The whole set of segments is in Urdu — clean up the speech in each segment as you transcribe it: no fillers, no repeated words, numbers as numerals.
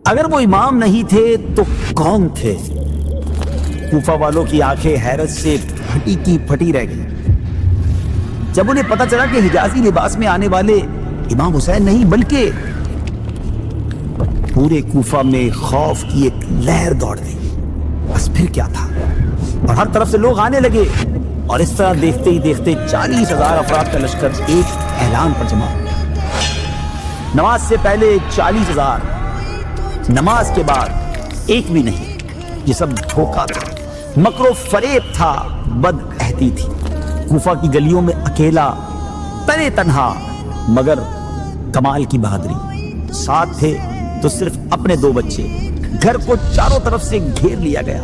اگر وہ امام نہیں تھے تو کون تھے؟ کوفہ والوں کی آنکھیں حیرت سے پھٹی کی پھٹی رہ گئی جب انہیں پتا چلا کہ حجازی لباس میں آنے والے امام حسین نہیں بلکہ پورے کوفہ میں خوف کی ایک لہر دوڑ گئی۔ بس پھر کیا تھا، اور ہر طرف سے لوگ آنے لگے، اور اس طرح دیکھتے ہی دیکھتے 40,000 افراد کا لشکر ایک اعلان پر جمع ہو گیا۔ نماز سے پہلے 40,000، نماز کے بعد ایک بھی نہیں۔ یہ سب دھوکہ تھا، مکر و فریب تھا، بد عہدی تھی۔ کوفہ کی گلیوں میں اکیلا، تنے تنہا، مگر کمال کی بہادری۔ ساتھ تھے تو صرف اپنے 2 بچے۔ گھر کو چاروں طرف سے گھیر لیا گیا۔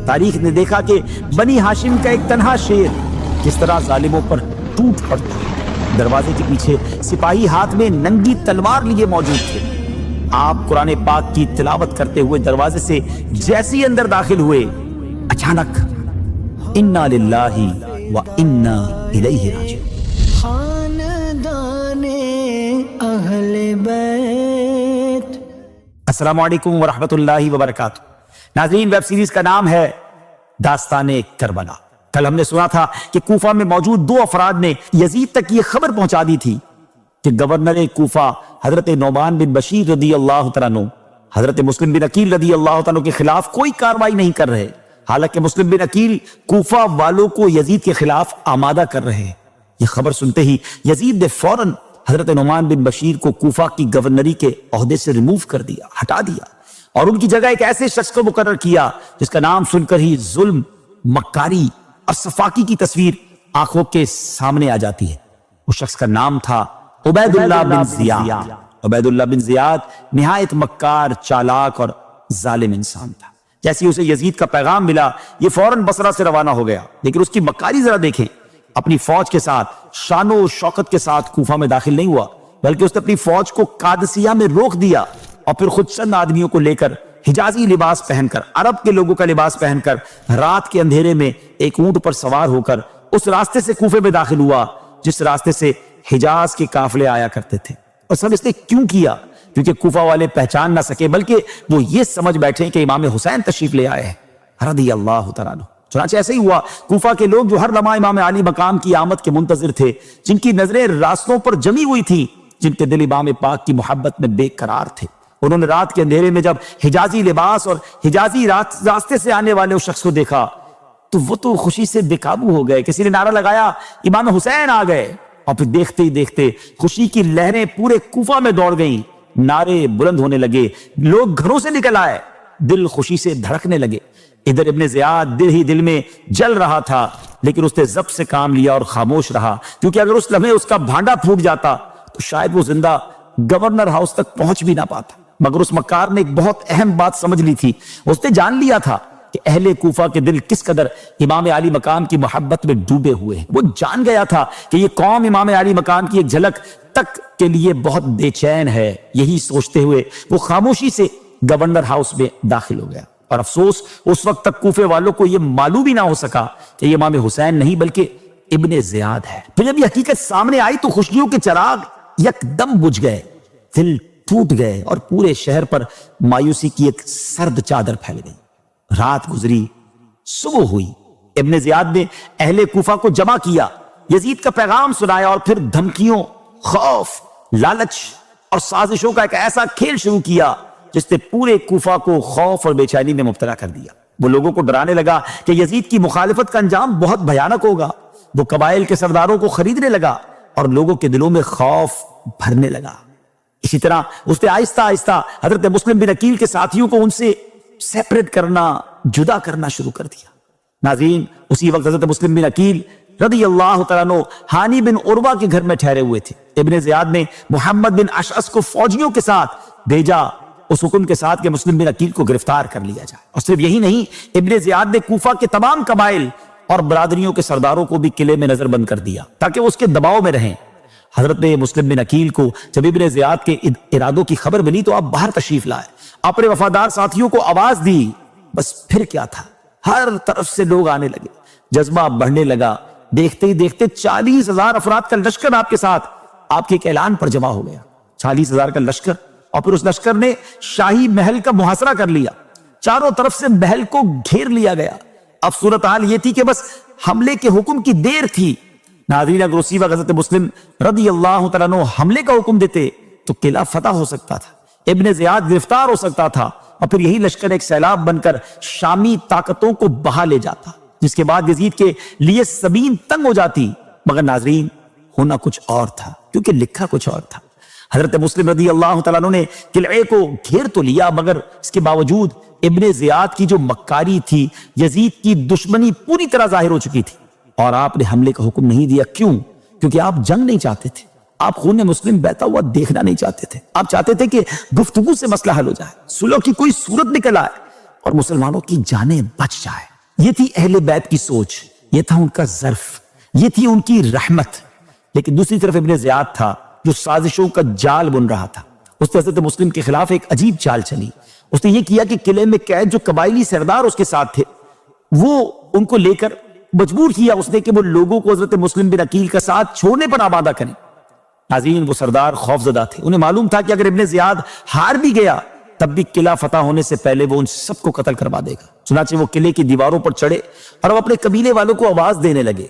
تاریخ نے دیکھا کہ بنی ہاشم کا ایک تنہا شیر کس طرح ظالموں پر ٹوٹ پڑتا ہے۔ دروازے کے پیچھے سپاہی ہاتھ میں ننگی تلوار لیے موجود تھے۔ آپ قرآن پاک کی تلاوت کرتے ہوئے دروازے سے جیسے ہی اندر داخل ہوئے، اچانک انا للہ و انا الیہ راجعون۔ خاندان اہل بیت۔ السلام علیکم ورحمۃ اللہ وبرکاتہ۔ ناظرین، ویب سیریز کا نام ہے داستان کربلا۔ کل ہم نے سنا تھا کہ کوفہ میں موجود 2 افراد نے یزید تک یہ خبر پہنچا دی تھی کہ گورنر کوفہ حضرت نعمان بن بشیر رضی اللہ تعالیٰ عنہ حضرت مسلم بن عقیل رضی اللہ تعالیٰ عنہ کے خلاف کوئی کارروائی نہیں کر رہے، حالانکہ مسلم بن عقیل کوفہ والوں کو یزید کے خلاف آمادہ کر رہے ہیں۔ یہ خبر سنتے ہی یزید نے فوراً حضرت نعمان بن بشیر کو کوفہ کی گورنری کے عہدے سے ریموو کر دیا، ہٹا دیا، اور ان کی جگہ ایک ایسے شخص کو مقرر کیا جس کا نام سن کر ہی ظلم، مکاری اور صفاقی کی تصویر آنکھوں کے سامنے آ جاتی ہے۔ اس شخص کا نام تھا عبید اللہ بن زیاد۔ عبید اللہ بن زیاد نہایت مکار، چالاک اور ظالم انسان تھا۔ جیسے اسے یزید کا پیغام ملا، یہ فوراً بصرہ سے روانہ ہو گیا، لیکن اس کی مکاری ذرا دیکھیں۔ اپنی فوج کے ساتھ شان و شوکت کے ساتھ کوفہ میں داخل نہیں ہوا، بلکہ اس نے اپنی فوج کو قادسیہ میں روک دیا، اور پھر خود چند آدمیوں کو لے کر حجازی لباس پہن کر، عرب کے لوگوں کا لباس پہن کر، رات کے اندھیرے میں ایک اونٹ پر سوار ہو کر اس راستے سے کوفے میں داخل ہوا جس راستے سے حجاز کے قافلے آیا کرتے تھے۔ اور سب اس نے کیوں کیا؟ کیونکہ کوفہ والے پہچان نہ سکے، بلکہ وہ یہ سمجھ بیٹھے کہ امام حسین تشریف لے آئے ہیں رضی اللہ تعالیٰ عنہ۔ چنانچہ ایسے ہی ہوا، کوفہ کے لوگ جو ہر لمحہ امام علی مقام کی آمد کے منتظر تھے، جن کی نظریں راستوں پر جمی ہوئی تھی، جن کے دل امام پاک کی محبت میں بے قرار تھے، انہوں نے رات کے اندھیرے میں جب حجازی لباس اور حجازی راستے سے آنے والے اس شخص کو دیکھا تو وہ تو خوشی سے بے قابو ہو گئے۔ کسی نے نعرہ لگایا امام حسین آ گئے، اور پھر دیکھتے ہی دیکھتے خوشی کی لہریں پورے کوفہ میں دوڑ گئیں، نعرے بلند ہونے لگے، لوگ گھروں سے نکل آئے، دل خوشی سے دھڑکنے لگے۔ ادھر ابن زیاد دل ہی دل میں جل رہا تھا، لیکن اس نے ضبط سے کام لیا اور خاموش رہا، کیونکہ اگر اس لمحے اس کا بھانڈا پھوٹ جاتا تو شاید وہ زندہ گورنر ہاؤس تک پہنچ بھی نہ پاتا۔ مگر اس مکار نے ایک بہت اہم بات سمجھ لی تھی، اس نے جان لیا تھا کہ اہل کوفہ کے دل کس قدر امام علی مقام کی محبت میں ڈوبے ہوئے ہیں۔ وہ جان گیا تھا کہ یہ قوم امام علی مقام کی ایک جھلک تک کے لیے بہت بے چین ہے۔ یہی سوچتے ہوئے وہ خاموشی سے گورنر ہاؤس میں داخل ہو گیا، اور افسوس اس وقت تک کوفے والوں کو یہ معلوم ہی نہ ہو سکا کہ یہ امام حسین نہیں بلکہ ابن زیاد ہے۔ پھر جب یہ حقیقت سامنے آئی تو خوشیوں کے چراغ یکدم بجھ گئے، دل ٹوٹ گئے، اور پورے شہر پر مایوسی کی ایک سرد چادر پھیل گئی۔ رات گزری، صبح ہوئی، ابن زیاد نے اہل کوفہ کو جمع کیا، یزید کا پیغام سنایا، اور پھر دھمکیوں، خوف، لالچ اور سازشوں کا ایک ایسا کھیل شروع کیا جس نے پورے کوفہ کو خوف اور بے چینی میں مبتلا کر دیا۔ وہ لوگوں کو ڈرانے لگا کہ یزید کی مخالفت کا انجام بہت بھیانک ہوگا۔ وہ قبائل کے سرداروں کو خریدنے لگا اور لوگوں کے دلوں میں خوف بھرنے لگا۔ اسی طرح اس نے آہستہ آہستہ حضرت مسلم بن عقیل کے ساتھیوں کو ان سے سیپریٹ کرنا، جدا کرنا شروع کر دیا۔ ناظرین، اسی وقت حضرت مسلم بن عقیل رضی اللہ تعالیٰ عنہ ہانی بن عروہ کے گھر میں ٹھہرے ہوئے تھے۔ ابن زیاد نے محمد بن اشعث کو فوجیوں کے ساتھ بھیجا، اس حکم کے ساتھ کہ مسلم بن عقیل کو گرفتار کر لیا جائے۔ اور صرف یہی نہیں، ابن زیاد نے کوفہ کے تمام قبائل اور برادریوں کے سرداروں کو بھی قلعے میں نظر بند کر دیا تاکہ وہ اس کے دباؤ میں رہیں۔ حضرت مسلم بن عقیل کو جب ابن زیاد کے ارادوں کی خبر ملی تو آپ باہر تشریف لائے، اپنے وفادار ساتھیوں کو آواز دی۔ بس پھر کیا تھا، ہر طرف سے لوگ آنے لگے، جذبہ بڑھنے لگا۔ دیکھتے ہی دیکھتے 40,000 افراد کا لشکر آپ کے ساتھ آپ کے ایک اعلان پر جمع ہو گیا۔ 40,000 کا لشکر اور پھر اس لشکر نے شاہی محل کا محاصرہ کر لیا، چاروں طرف سے محل کو گھیر لیا گیا۔ اب صورتحال یہ تھی کہ بس حملے کے حکم کی دیر تھی۔ ناظرین، اگر اسی وقت حضرت مسلم رضی اللہ تعالیٰ عنہ حملے کا حکم دیتے تو قلعہ فتح ہو سکتا تھا، ابن زیاد گرفتار ہو سکتا تھا، اور پھر یہی لشکر ایک سیلاب بن کر شامی طاقتوں کو بہا لے جاتا، جس کے بعد یزید کے لیے زمین تنگ ہو جاتی۔ مگر ناظرین، ہونا کچھ اور تھا، کیونکہ لکھا کچھ اور تھا۔ حضرت مسلم رضی اللہ تعالیٰ عنہ نے قلعے کو گھیر تو لیا، مگر اس کے باوجود ابن زیاد کی جو مکاری تھی، یزید کی دشمنی پوری طرح ظاہر ہو چکی تھی، اور آپ نے حملے کا حکم نہیں دیا۔ کیوں؟ کیونکہ آپ جنگ نہیں چاہتے تھے، آپ خون مسلم بہتا ہوا دیکھنا نہیں چاہتے تھے، آپ چاہتے تھے کہ گفتگو سے مسئلہ حل ہو جائے، صلح کی کوئی صورت نکل آئے اور مسلمانوں کی جانیں بچ جائے۔ یہ تھی اہل بیت کی سوچ، یہ تھا ان کا ظرف، یہ تھی ان کی رحمت۔ لیکن دوسری طرف ابن زیاد تھا جو سازشوں کا جال بن رہا تھا۔ اس نے حضرت مسلم کے خلاف ایک عجیب چال چلی۔ اس نے یہ کیا کہ قلعے میں قید جو قبائلی سردار اس کے ساتھ تھے، وہ ان کو لے کر مجبور کیا اس نے کہ وہ لوگوں کو حضرت مسلم بن عقیل کا ساتھ چھوڑنے پر آمادہ کریں۔ ناظرین، وہ سردار خوف زدہ تھے، انہیں معلوم تھا کہ اگر ابن زیاد ہار بھی گیا تب بھی قلعہ فتح ہونے سے پہلے وہ ان سب کو قتل کروا دے گا۔ چنانچہ وہ قلعے کی دیواروں پر چڑھے اور وہ اپنے قبیلے والوں کو آواز دینے لگے،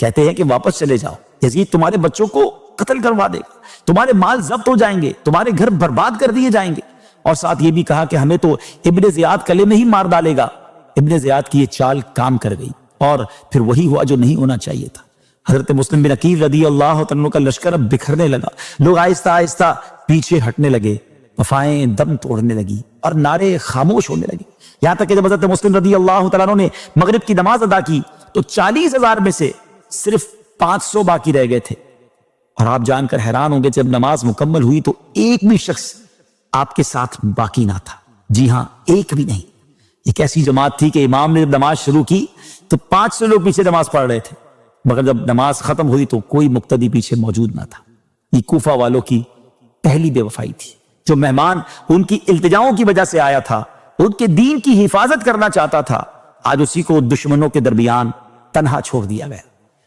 کہتے ہیں کہ واپس چلے جاؤ، یزید تمہارے بچوں کو قتل کروا دے گا، تمہارے مال ضبط ہو جائیں گے، تمہارے گھر برباد کر دیے جائیں گے۔ اور ساتھ یہ بھی کہا کہ ہمیں تو ابن زیاد قلعے میں ہی مار ڈالے گا۔ ابن زیاد کی یہ چال کام کر گئی، اور پھر وہی ہوا جو نہیں ہونا چاہیے تھا۔ حضرت مسلم بن عقیل رضی اللہ عنہ کا لشکر اب بکھرنے لگا، لوگ آہستہ آہستہ پیچھے ہٹنے لگے، وفائیں دم توڑنے لگی اور نعرے خاموش ہونے لگے، یہاں تک کہ جب حضرت مسلم رضی اللہ تعالیٰ عنہ نے مغرب کی نماز ادا کی تو 40,000 میں سے صرف 500 باقی رہ گئے تھے۔ اور آپ جان کر حیران ہوں گے، جب نماز مکمل ہوئی تو ایک بھی شخص آپ کے ساتھ باقی نہ تھا۔ جی ہاں، ایک بھی نہیں۔ ایک ایسی جماعت تھی کہ امام نے جب نماز شروع کی تو 500 لوگ پیچھے نماز پڑھ رہے تھے، مگر جب نماز ختم ہوئی تو کوئی مقتدی پیچھے موجود نہ تھا۔ یہ کوفہ والوں کی پہلی بے وفائی تھی۔ جو مہمان ان کی التجاؤں کی وجہ سے آیا تھا، ان کے دین کی حفاظت کرنا چاہتا تھا، آج اسی کو دشمنوں کے درمیان تنہا چھوڑ دیا گیا۔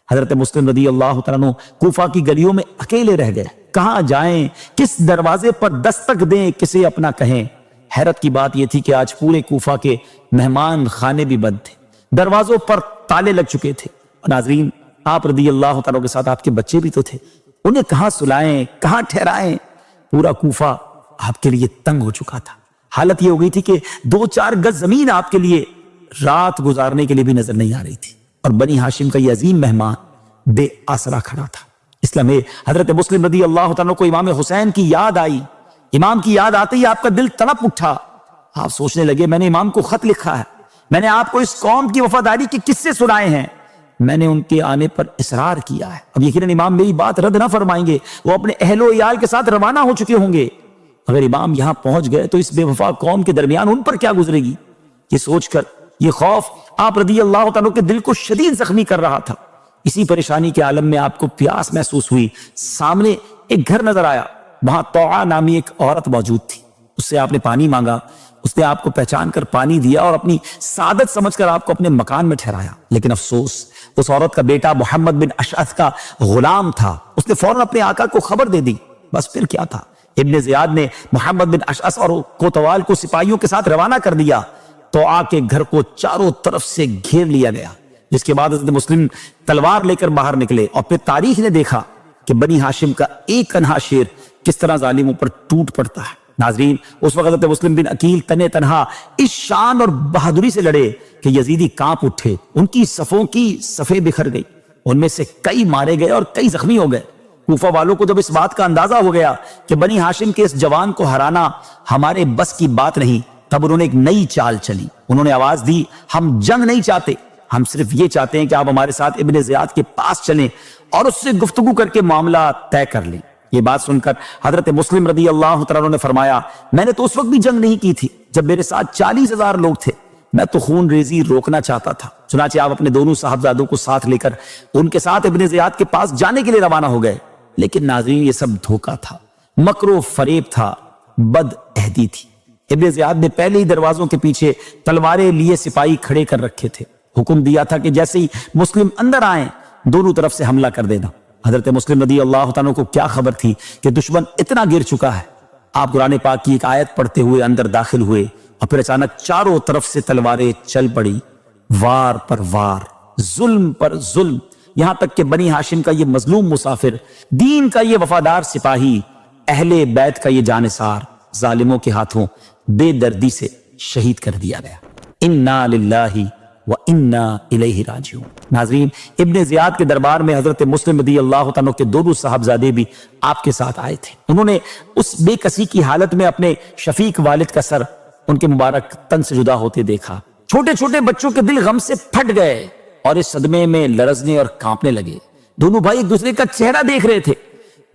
حضرت مسلم رضی اللہ تعالیٰ عنہ کوفہ کی گلیوں میں اکیلے رہ گئے، کہاں جائیں، کس دروازے پر دستک دیں، کسے اپنا کہیں۔ حیرت کی بات یہ تھی کہ آج پورے کوفہ کے مہمان خانے بھی بند تھے، دروازوں پر تالے لگ چکے تھے۔ ناظرین، آپ رضی اللہ تعالیٰ کے ساتھ آپ کے بچے بھی تو تھے، انہیں کہاں سلائیں، کہاں ٹھہرائیں۔ پورا کوفہ آپ کے لیے تنگ ہو چکا تھا۔ حالت یہ ہو گئی تھی کہ 2-4 گز زمین آپ کے لیے رات گزارنے کے لیے بھی نظر نہیں آ رہی تھی، اور بنی ہاشم کا یہ عظیم مہمان بے آسرا کھڑا تھا۔ اس لمحے حضرت مسلم رضی اللہ تعالیٰ کو امام حسین کی یاد آئی۔ امام کی یاد آتے ہی آپ کا دل تڑپ اٹھا۔ آپ سوچنے لگے، میں نے امام کو خط لکھا ہے، میں نے آپ کو اس قوم کی وفاداری کے قصے سنائے ہیں، میں نے ان کے آنے پر اصرار کیا ہے۔ اب یقیناً امام میری بات رد نہ فرمائیں گے، وہ اپنے اہل و عیال کے ساتھ روانہ ہو چکے ہوں گے۔ اگر امام یہاں پہنچ گئے تو اس بے وفا قوم کے درمیان ان پر کیا گزرے گی؟ یہ سوچ کر یہ خوف آپ رضی اللہ تعالیٰ کے دل کو شدید زخمی کر رہا تھا۔ اسی پریشانی کے عالم میں آپ کو پیاس محسوس ہوئی۔ سامنے ایک گھر نظر آیا، وہاں طوعا نامی ایک عورت موجود تھی۔ اس سے آپ نے پانی مانگا، اس نے آپ کو پہچان کر پانی دیا اور اپنی سعادت سمجھ کر آپ کو اپنے مکان میں ٹھہرایا۔ لیکن افسوس، اس عورت کا بیٹا محمد بن اشعث کا غلام تھا۔ اس نے فوراً اپنے آقا کو خبر دے دی۔ بس پھر کیا تھا، ابن زیاد نے محمد بن اشعث اور کوتوال کو سپاہیوں کے ساتھ روانہ کر دیا۔ تو آ کے گھر کو چاروں طرف سے گھیر لیا گیا، جس کے بعد حضرت مسلم تلوار لے کر باہر نکلے، اور پھر تاریخ نے دیکھا کہ بنی ہاشم کا ایک تنہا شیر کس طرح ظالموں پر ٹوٹ پڑتا ہے۔ ناظرین، اس وقت حضرت مسلم بن عقیل تنے تنہا اس شان اور بہادری سے لڑے کہ یزیدی کانپ اٹھے، ان کی صفوں کی صفیں بکھر گئی، ان میں سے کئی مارے گئے اور کئی زخمی ہو گئے۔ کوفہ والوں کو جب اس بات کا اندازہ ہو گیا کہ بنی ہاشم کے اس جوان کو ہرانا ہمارے بس کی بات نہیں، تب انہوں نے ایک نئی چال چلی۔ انہوں نے آواز دی، ہم جنگ نہیں چاہتے، ہم صرف یہ چاہتے ہیں کہ آپ ہمارے ساتھ ابن زیاد کے پاس چلیں اور اس سے گفتگو کر کے معاملہ طے کر لیں۔ یہ بات سن کر حضرت مسلم رضی اللہ تعالیٰ نے فرمایا، میں نے تو اس وقت بھی جنگ نہیں کی تھی جب میرے ساتھ 40,000 لوگ تھے، میں تو خون ریزی روکنا چاہتا تھا۔ چنانچہ آپ اپنے دونوں صاحبزادوں کو ساتھ لے کر ان کے ساتھ ابن زیاد کے پاس جانے کے لیے روانہ ہو گئے۔ لیکن ناظرین، یہ سب دھوکہ تھا، مکر و فریب تھا، بد عہدی تھی۔ ابن زیاد نے پہلے ہی دروازوں کے پیچھے تلواریں لیے سپاہی کھڑے کر رکھے تھے۔ حکم دیا تھا کہ جیسے ہی مسلم اندر آئیں دونوں طرف سے حملہ کر دینا۔ حضرت مسلم رضی اللہ عنہ کو کیا خبر تھی کہ دشمن اتنا گر چکا ہے۔ آپ قرآن پاک کی ایک آیت پڑھتے ہوئے اندر داخل ہوئے اور پھر اچانک چاروں طرف سے تلواریں چل پڑی، وار پر وار، ظلم پر ظلم، یہاں تک کہ بنی ہاشم کا یہ مظلوم مسافر، دین کا یہ وفادار سپاہی، اہل بیت کا یہ جانثار، ظالموں کے ہاتھوں بے دردی سے شہید کر دیا گیا۔ انا للہ و انا الیہ راجعون۔ ناظرین، ابن زیاد کے دربار میں حضرت مسلم رضی اللہ تعالیٰ کے دونوں صاحبزادے بھی آپ کے ساتھ آئے تھے۔ انہوں نے اس بے کسی کی حالت میں اپنے شفیق والد کا سر ان کے مبارک تن سے جدا ہوتے دیکھا۔ چھوٹے چھوٹے بچوں کے دل غم سے پھٹ گئے اور اس صدمے میں لرزنے اور کانپنے لگے۔ دونوں بھائی ایک دوسرے کا چہرہ دیکھ رہے تھے،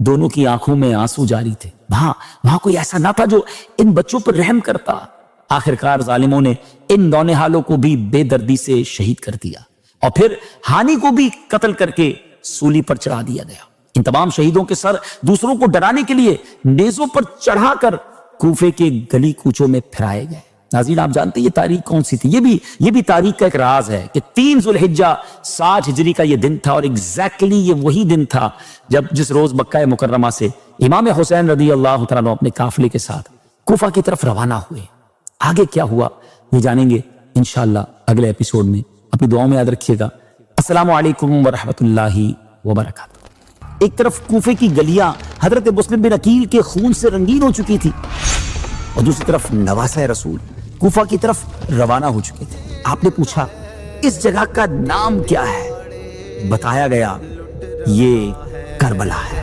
دونوں کی آنکھوں میں آنسو جاری تھے۔ وہاں کوئی ایسا نہ تھا جو ان بچوں پر رحم کرتا۔ آخرکار ظالموں نے ان نونہالوں کو بھی بے دردی سے شہید کر دیا اور پھر ہانی کو بھی قتل کر کے سولی پر چڑھا دیا گیا۔ ان تمام شہیدوں کے سر دوسروں کو ڈرانے کے لیے نیزوں پر چڑھا کر کوفے کے گلی کوچوں میں پھرائے گئے۔ ناظرین، آپ جانتے ہیں یہ تاریخ کون سی تھی؟ یہ بھی تاریخ کا ایک راز ہے کہ 3 ذو الحجہ 60 ہجری کا یہ دن تھا، اور ایگزیکٹلی یہ وہی دن تھا جس روز مکہ مکرمہ سے امام حسین رضی اللہ تعالیٰ اپنے قافلے کے ساتھ کوفہ کی طرف روانہ ہوئے۔ آگے کیا ہوا یہ جانیں گے انشاءاللہ اگلے ایپیسوڈ میں۔ اپنی دعاؤں میں یاد رکھیے گا۔ السلام علیکم ورحمۃ اللہ وبرکاتہ۔ ایک طرف کوفے کی گلیاں حضرت مسلم بن عقیل کے خون سے رنگین ہو چکی تھی، اور دوسری طرف نواسہ رسول کوفہ کی طرف روانہ ہو چکے تھے۔ آپ نے پوچھا اس جگہ کا نام کیا ہے؟ بتایا گیا یہ کربلا ہے۔